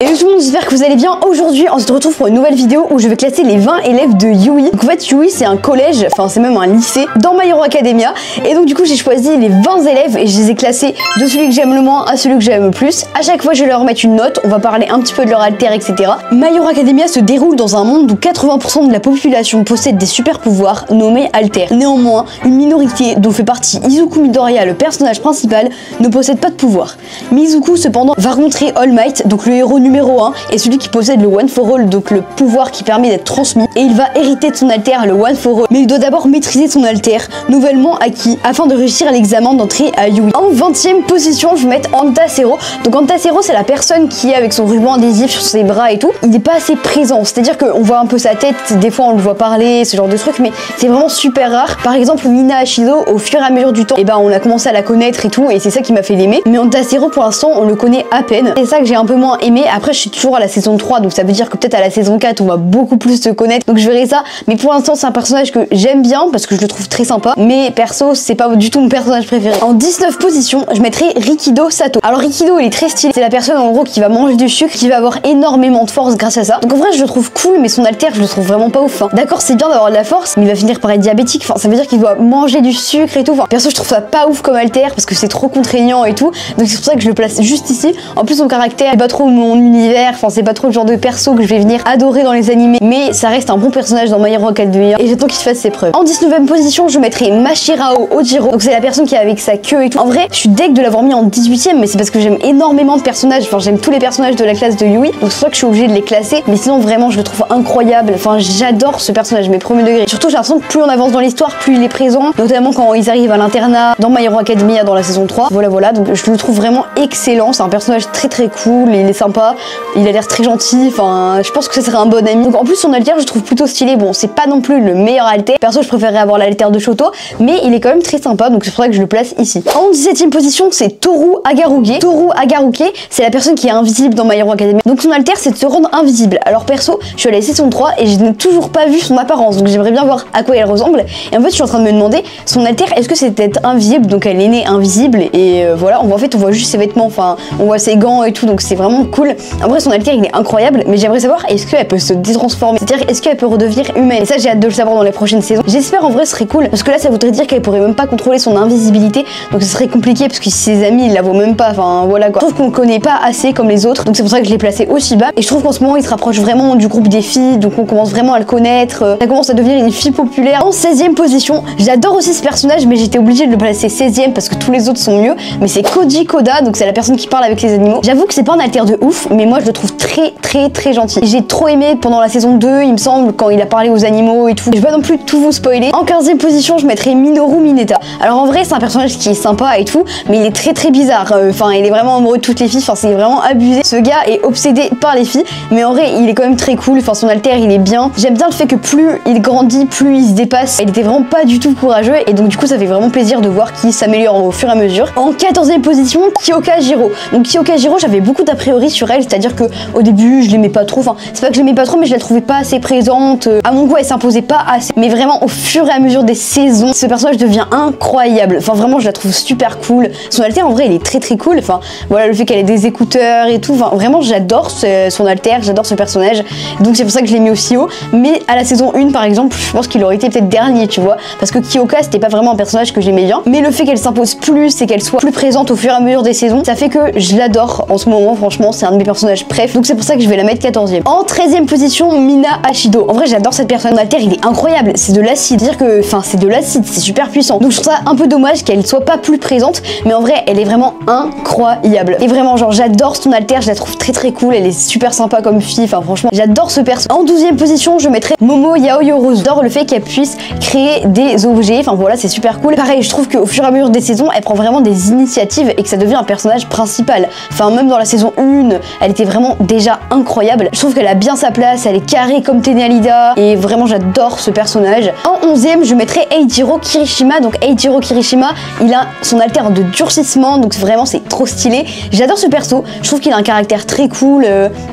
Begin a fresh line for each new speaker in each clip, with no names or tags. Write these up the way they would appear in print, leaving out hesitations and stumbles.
Et tout le monde, j'espère que vous allez bien. Aujourd'hui, on se retrouve pour une nouvelle vidéo où je vais classer les 20 élèves de Yui. Donc en fait, Yui, c'est un collège, enfin c'est même un lycée dans My Hero Academia. Et donc du coup, j'ai choisi les 20 élèves et je les ai classés de celui que j'aime le moins à celui que j'aime le plus. À chaque fois, je vais leur mettre une note, on va parler un petit peu de leur alter, etc. My Hero Academia se déroule dans un monde où 80% de la population possède des super pouvoirs nommés alter. Néanmoins, une minorité dont fait partie Izuku Midoriya, le personnage principal, ne possède pas de pouvoir. Mizuku, cependant, va rencontrer All Might, donc le héros numéro 1 et celui qui possède le One for All, donc le pouvoir qui permet d'être transmis, et il va hériter de son alter, le One for All, mais il doit d'abord maîtriser son alter nouvellement acquis afin de réussir à l'examen d'entrée à Yui. En 20e position, je vais mettre Antasero. Donc Antasero, c'est la personne qui est avec son ruban adhésif sur ses bras et tout. Il n'est pas assez présent, c'est-à-dire qu'on voit un peu sa tête, des fois on le voit parler, ce genre de truc, mais c'est vraiment super rare. Par exemple, Mina Ashido, au fur et à mesure du temps, et ben on a commencé à la connaître et tout, et c'est ça qui m'a fait l'aimer. Mais Antasero, pour l'instant, on le connaît à peine. C'est ça que j'ai un peu moins aimé. Après, je suis toujours à la saison 3, donc ça veut dire que peut-être à la saison 4 on va beaucoup plus se connaître, donc je verrai ça. Mais pour l'instant, c'est un personnage que j'aime bien parce que je le trouve très sympa, mais perso c'est pas du tout mon personnage préféré. En 19 position, je mettrai Rikido Sato. Alors Rikido, il est très stylé, c'est la personne en gros qui va manger du sucre, qui va avoir énormément de force grâce à ça. Donc en vrai je le trouve cool, mais son alter je le trouve vraiment pas ouf, hein. D'accord, c'est bien d'avoir de la force, mais il va finir par être diabétique, enfin ça veut dire qu'il doit manger du sucre et tout. Enfin, perso je trouve ça pas ouf comme alter parce que c'est trop contraignant et tout, donc c'est pour ça que je le place juste ici. En plus son caractère, c'est pas trop mon univers, enfin c'est pas trop le genre de perso que je vais venir adorer dans les animés, mais ça reste un bon personnage dans My Hero Academia et j'attends qu'il fasse ses preuves. En 19e position, je mettrai Mashirao Ojiro, donc c'est la personne qui est avec sa queue et tout. En vrai, je suis deg de l'avoir mis en 18e, mais c'est parce que j'aime énormément de personnages, enfin j'aime tous les personnages de la classe de Yui, donc c'est pour ça que je suis obligée de les classer, mais sinon vraiment je le trouve incroyable, enfin j'adore ce personnage, mais premier degré. Surtout j'ai l'impression que plus on avance dans l'histoire, plus il est présent, notamment quand ils arrivent à l'internat dans My Hero Academia dans la saison 3. Voilà, donc je le trouve vraiment excellent, c'est un personnage très cool, il est sympa, il a l'air très gentil, enfin je pense que ça serait un bon ami. Donc en plus son alter je trouve plutôt stylé, bon c'est pas non plus le meilleur alter, perso je préférerais avoir l'alter de Shoto, mais il est quand même très sympa, donc c'est pour ça que je le place ici. En 17e position, c'est Toru Agaruke. Toru Agaruke, c'est la personne qui est invisible dans My Hero Academia, donc son alter c'est de se rendre invisible. Alors perso je suis à la saison 3 et je n'ai toujours pas vu son apparence, donc j'aimerais bien voir à quoi elle ressemble, et en fait je suis en train de me demander son alter, est-ce que c'est d'être invisible, donc elle est née invisible, et voilà, en fait on voit juste ses vêtements, enfin on voit ses gants et tout, donc c'est vraiment cool. En vrai son alter il est incroyable, mais j'aimerais savoir est-ce qu'elle peut se détransformer, c'est-à-dire est-ce qu'elle peut redevenir humaine, et ça j'ai hâte de le savoir dans les prochaines saisons. J'espère, en vrai ce serait cool, parce que là ça voudrait dire qu'elle pourrait même pas contrôler son invisibilité, donc ce serait compliqué parce que ses amis ils la voient même pas, enfin voilà quoi. Je trouve qu'on le connaît pas assez comme les autres, donc c'est pour ça que je l'ai placé aussi bas, et je trouve qu'en ce moment il se rapproche vraiment du groupe des filles, donc on commence vraiment à le connaître, ça commence à devenir une fille populaire. En 16e position, j'adore aussi ce personnage, mais j'étais obligée de le placer 16e parce que tous les autres sont mieux, mais c'est Koji Koda, donc c'est la personne qui parle avec les animaux. J'avoue que c'est pas un alter de ouf, mais moi je le trouve très gentil. J'ai trop aimé pendant la saison 2, il me semble, quand il a parlé aux animaux et tout. Je vais pas non plus tout vous spoiler. En 15e position, je mettrai Minoru Mineta. Alors en vrai, c'est un personnage qui est sympa et tout, mais il est très bizarre. Enfin, il est vraiment amoureux de toutes les filles, enfin c'est vraiment abusé. Ce gars est obsédé par les filles, mais en vrai, il est quand même très cool. Enfin, son alter, il est bien. J'aime bien le fait que plus il grandit, plus il se dépasse. Il était vraiment pas du tout courageux, et donc du coup, ça fait vraiment plaisir de voir qu'il s'améliore au fur et à mesure. En 14e position, Kyoka Jiro. Donc Kyoka Jiro, j'avais beaucoup d'a priori sur elle, c'est-à-dire que au début, je l'aimais pas trop. Enfin, c'est pas que je l'aimais pas trop, mais je la trouvais pas assez présente. À mon goût, elle s'imposait pas assez. Mais vraiment, au fur et à mesure des saisons, ce personnage devient incroyable. Enfin, vraiment, je la trouve super cool. Son alter, en vrai, il est très cool. Enfin, voilà, le fait qu'elle ait des écouteurs et tout. Enfin, vraiment, j'adore son alter, j'adore ce personnage. Donc, c'est pour ça que je l'ai mis aussi haut. Mais à la saison 1, par exemple, je pense qu'il aurait été peut-être dernier, tu vois. Parce que Kyoka, c'était pas vraiment un personnage que j'aimais bien. Mais le fait qu'elle s'impose plus et qu'elle soit plus présente au fur et à mesure des saisons, ça fait que je l'adore en ce moment. Franchement, c'est un de mes personnages préf. Donc, c'est pour ça que je vais la mettre 14e. En 13e position, Mina Ashido. En vrai, j'adore cette personne. Son alter, il est incroyable. C'est de l'acide. C'est-à-dire que, enfin, c'est de l'acide. C'est super puissant. Donc, je trouve ça un peu dommage qu'elle soit pas plus présente. Mais en vrai, elle est vraiment incroyable. Et vraiment, genre, j'adore son alter. Je la trouve très cool. Elle est super sympa comme fille. Enfin, franchement, j'adore ce perso. En 12e position, je mettrais Momo Yaoyorozu. J'adore le fait qu'elle puisse créer des objets. Enfin, voilà, c'est super cool. Pareil, je trouve qu'au fur et à mesure des saisons, elle prend vraiment des initiatives et que ça devient un personnage principal. Enfin, même dans la saison 1, elle était vraiment déjà incroyable. Je trouve qu'elle a bien sa place. Elle est carrée comme Tenalida. Et vraiment, j'adore ce personnage. En 11e, je mettrais Eiichiro Kirishima. Donc, Eiichiro Kirishima, il a son alter de durcissement. Donc, vraiment, c'est trop stylé. J'adore ce perso. Je trouve qu'il a un caractère très cool.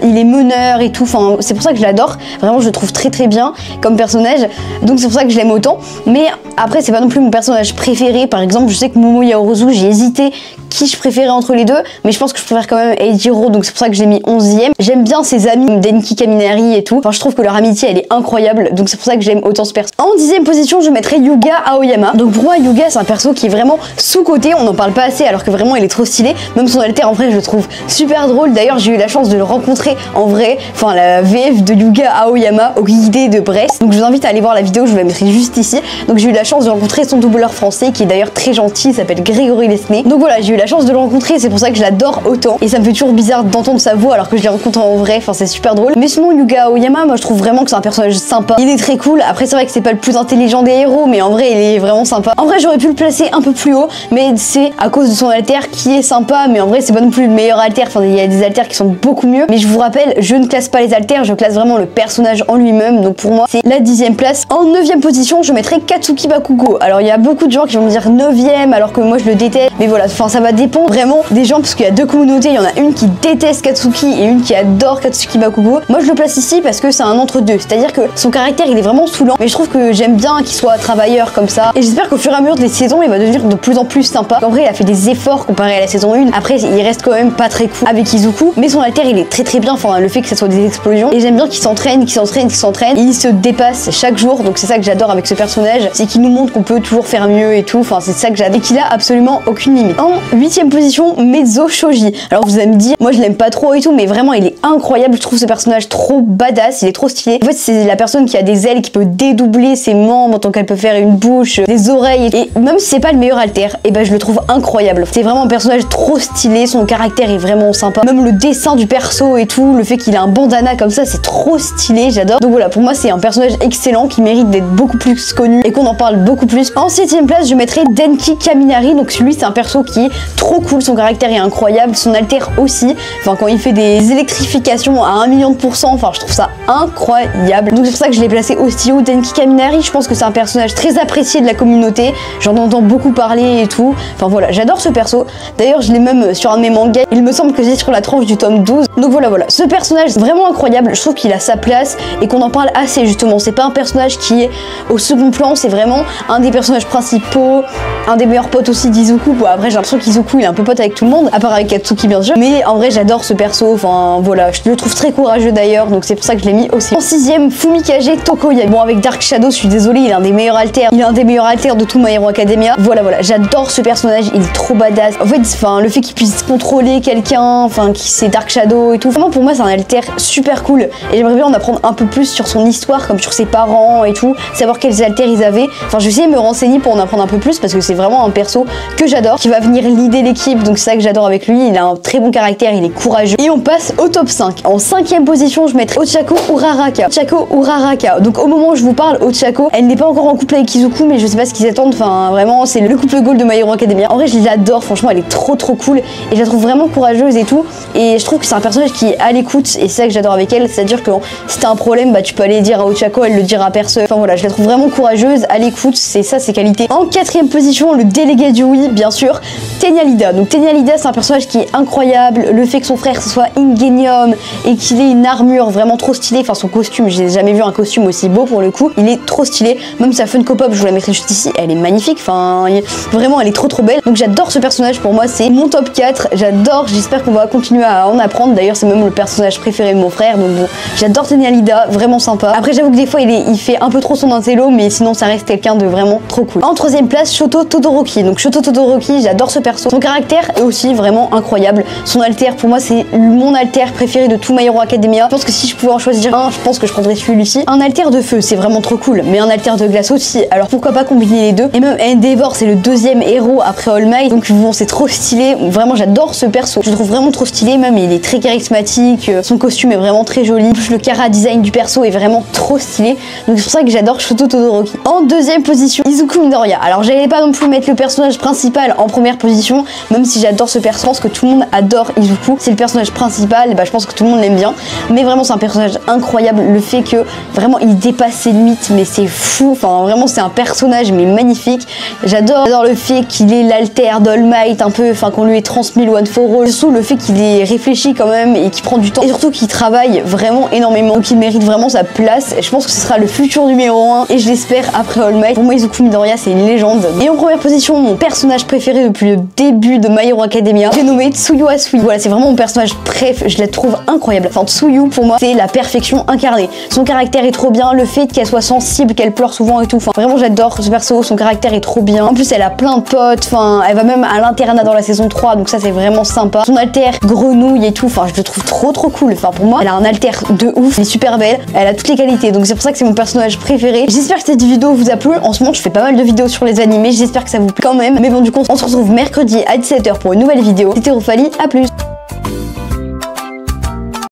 Il est meneur et tout. Enfin, c'est pour ça que je l'adore. Vraiment, je le trouve très bien comme personnage. Donc, c'est pour ça que je l'aime autant. Mais après, c'est pas non plus mon personnage préféré. Par exemple, je sais que Momo Yaoyorozu, j'ai hésité qui je préférais entre les deux, mais je pense que je préfère quand même Eiichiro, donc c'est pour ça que que j'ai mis 11e. J'aime bien ses amis, Denki Kaminari et tout. Enfin, je trouve que leur amitié elle est incroyable, donc c'est pour ça que j'aime autant ce perso. En 10e position, je mettrais Yuga Aoyama. Donc pour moi, Yuga c'est un perso qui est vraiment sous-côté, on n'en parle pas assez alors que vraiment il est trop stylé. Même son alter en vrai, je le trouve super drôle. D'ailleurs, j'ai eu la chance de le rencontrer en vrai, enfin la VF de Yuga Aoyama au guidé de Brest. Donc je vous invite à aller voir la vidéo, je vous la mettrai juste ici. Donc j'ai eu la chance de rencontrer son doubleur français qui est d'ailleurs très gentil, il s'appelle Grégory Lesnay. Donc voilà, j'ai eu la chance de le rencontrer, c'est pour ça que je l'adore autant. Et ça me fait toujours bizarre d'entendre sa voix alors que je l'ai rencontré en vrai, enfin c'est super drôle. Mais sinon Yuga Aoyama, moi je trouve vraiment que c'est un personnage sympa. Il est très cool. Après c'est vrai que c'est pas le plus intelligent des héros, mais en vrai il est vraiment sympa. En vrai j'aurais pu le placer un peu plus haut, mais c'est à cause de son alter qui est sympa, mais en vrai c'est pas non plus le meilleur alter. Enfin il y a des alters qui sont beaucoup mieux. Mais je vous rappelle, je ne classe pas les alters, je classe vraiment le personnage en lui-même. Donc pour moi c'est la 10e place. En 9e position, je mettrais Katsuki Bakugo. Alors il y a beaucoup de gens qui vont me dire 9e alors que moi je le déteste. Mais voilà, enfin ça va dépendre vraiment des gens parce qu'il y a deux communautés. Il y en a une qui déteste Katsuki et une qui adore Katsuki Bakugo. Moi je le place ici parce que c'est un entre-deux. C'est-à-dire que son caractère il est vraiment saoulant. Mais je trouve que j'aime bien qu'il soit travailleur comme ça. Et j'espère qu'au fur et à mesure des saisons, il va devenir de plus en plus sympa. En vrai, il a fait des efforts comparé à la saison 1. Après, il reste quand même pas très cool avec Izuku. Mais son alter il est très bien. Enfin, le fait que ça soit des explosions. Et j'aime bien qu'il s'entraîne. Et il se dépasse chaque jour. Donc c'est ça que j'adore avec ce personnage. C'est qu'il nous montre qu'on peut toujours faire mieux et tout. Enfin, c'est ça que j'adore. Et qu'il a absolument aucune limite. En 8e position, Mezzo Shoji. Alors vous allez me dire, moi je l'aime pas trop et tout, mais vraiment il est incroyable. Je trouve ce personnage trop badass. Il est trop stylé. En fait, c'est la personne qui a des ailes, qui peut dédoubler ses membres, tant qu'elle peut faire une bouche, des oreilles. Et même si c'est pas le meilleur alter, et ben je le trouve incroyable. C'est vraiment un personnage trop stylé. Son caractère est vraiment sympa. Même le dessin du perso et tout, le fait qu'il a un bandana comme ça, c'est trop stylé. J'adore. Donc voilà, pour moi c'est un personnage excellent qui mérite d'être beaucoup plus connu et qu'on en parle beaucoup plus. En 7e place, je mettrais Denki Kaminari. Donc lui, c'est un perso qui est trop cool. Son caractère est incroyable. Son alter aussi. Enfin, quand il fait des électrifications à 1 000 000%, enfin, je trouve ça incroyable. Donc c'est pour ça que je l'ai placé aussi haut. Denki Kaminari, je pense que c'est un personnage très apprécié de la communauté. J'en entends beaucoup parler et tout. Enfin voilà, j'adore ce perso. D'ailleurs, je l'ai même sur un de mes mangas. Il me semble que c'est sur la tranche du tome 12. Donc voilà. Ce personnage, c'est vraiment incroyable. Je trouve qu'il a sa place et qu'on en parle assez justement. C'est pas un personnage qui est au second plan, c'est vraiment un des personnages principaux, un des meilleurs potes aussi d'Izuku. Bon, après, j'ai l'impression qu'Izuku il est un peu pote avec tout le monde, à part avec Katsuki bien sûr. Mais en vrai, j'adore ce perso. Enfin voilà, je le trouve très courageux d'ailleurs. Donc c'est pour ça que je l'ai mis aussi. En 6e, Fumikage Tokoyami. Bon, avec Dark Shadow, je suis désolée, il est un des meilleurs alters. Il est un des meilleurs alters de tout My Hero Academia. Voilà, j'adore ce personnage. Il est trop badass. En fait, enfin, le fait qu'il puisse contrôler quelqu'un, enfin, qui c'est Dark Shadow et tout. Vraiment, pour moi, c'est un alter super cool. Et j'aimerais bien en apprendre un peu plus sur son histoire, comme sur ses parents et tout, savoir quels alters ils avaient. Enfin, je vais essayer de me renseigner pour en apprendre un peu plus parce que c'est vraiment un perso que j'adore, qui va venir leader l'équipe. Donc c'est ça que j'adore avec lui. Il a un très bon caractère, il est courageux. Et on passe au top 5. En 5e position, je mettrai Ochako Uraraka. Ochako Uraraka. Donc au moment où je vous parle, Ochako, elle n'est pas encore en couple avec Izuku, mais je sais pas ce qu'ils attendent. Enfin, vraiment, c'est le couple goal de My Hero Academia. En vrai, je l'adore. Franchement, elle est trop cool et je la trouve vraiment courageuse et tout. Et je trouve que c'est un personnage qui est à l'écoute et c'est ça que j'adore avec elle. C'est-à-dire que si t'as un problème, bah tu peux aller dire à Ochako, elle le dira à personne. Enfin voilà, je la trouve vraiment courageuse, à l'écoute, c'est ça ses qualités. En 4e position, le délégué du oui, bien sûr, Tenialida. Donc Tenialida, c'est un personnage qui est incroyable. Le fait que son frère ce soit Ingenium et qu'il ait une armure vraiment trop stylée, enfin son costume, j'ai jamais vu un costume aussi beau pour le coup. Il est trop stylé. Même sa Funko Pop, je vous la mettrai juste ici, elle est magnifique. Enfin, vraiment, elle est trop belle. Donc j'adore ce personnage. Pour moi, c'est mon top 4. J'adore. J'espère qu'on va continuer à en apprendre. D'ailleurs, c'est même le personnage préféré de mon frère. Donc bon, j'adore Tenialida, vraiment sympa. Après, j'avoue que des fois, il fait un peu trop son intello, mais sinon, ça reste quelqu'un de vraiment trop cool. En 3e place, Shoto Todoroki. Donc Shoto Todoroki, j'adore ce perso. Son caractère est aussi vraiment incroyable. Son alter, pour moi, c'est mon alter préféré de tout My Hero Academia. Je pense que si je pouvais en choisir un, je pense que je prendrais celui-ci. Un alter de feu, c'est vraiment trop cool, mais un alter de glace aussi. Alors pourquoi pas combiner les deux. Et même Endeavor, c'est le 2e héros après All Might. Donc bon, c'est trop stylé. Vraiment, j'adore ce perso. Je le trouve vraiment trop stylé. Même il est très charismatique. Son costume est vraiment très joli. Le chara design du perso est vraiment trop stylé. Donc c'est pour ça que j'adore Shoto Todoroki. En 2e position, Izuku Midoriya. Alors j'allais pas non plus mettre le personnage principal en première position, même si j'adore ce personnage. Je pense que tout le monde adore Izuku. C'est le personnage principal. Et bah je pense que tout le monde l'aime bien. Mais vraiment c'est un personnage incroyable. Le fait que vraiment il dépasse ses limites, mais c'est fou. Enfin vraiment c'est un personnage mais magnifique. J'adore le fait qu'il ait l'alter d'All Might un peu, enfin qu'on lui ait transmis le One for All. Surtout le fait qu'il ait réfléchi quand même même et qui prend du temps et surtout qui travaille vraiment énormément, qui mérite vraiment sa place. Je pense que ce sera le futur numéro 1 et je l'espère après All Might. Pour moi, Izuku Midoriya, c'est une légende. Et en première position, mon personnage préféré depuis le début de My Hero Academia, j'ai nommé Tsuyu Asui. Voilà, c'est vraiment mon personnage préf, je la trouve incroyable. Enfin, Tsuyu, pour moi, c'est la perfection incarnée. Son caractère est trop bien, le fait qu'elle soit sensible, qu'elle pleure souvent et tout. Enfin, vraiment, j'adore ce perso, son caractère est trop bien. En plus, elle a plein de potes, enfin, elle va même à l'internat dans la saison 3, donc ça, c'est vraiment sympa. Son alter grenouille et tout, enfin, je le trouve trop cool. Enfin, pour moi, elle a un alter de ouf, elle est super belle, elle a toutes les qualités, donc c'est pour ça que c'est mon personnage préféré. J'espère que cette vidéo vous a plu. En ce moment, je fais pas mal de vidéos sur les animés, j'espère que ça vous plaît quand même. Mais bon, du coup, on se retrouve mercredi à 17h pour une nouvelle vidéo. C'était Roufali, à plus.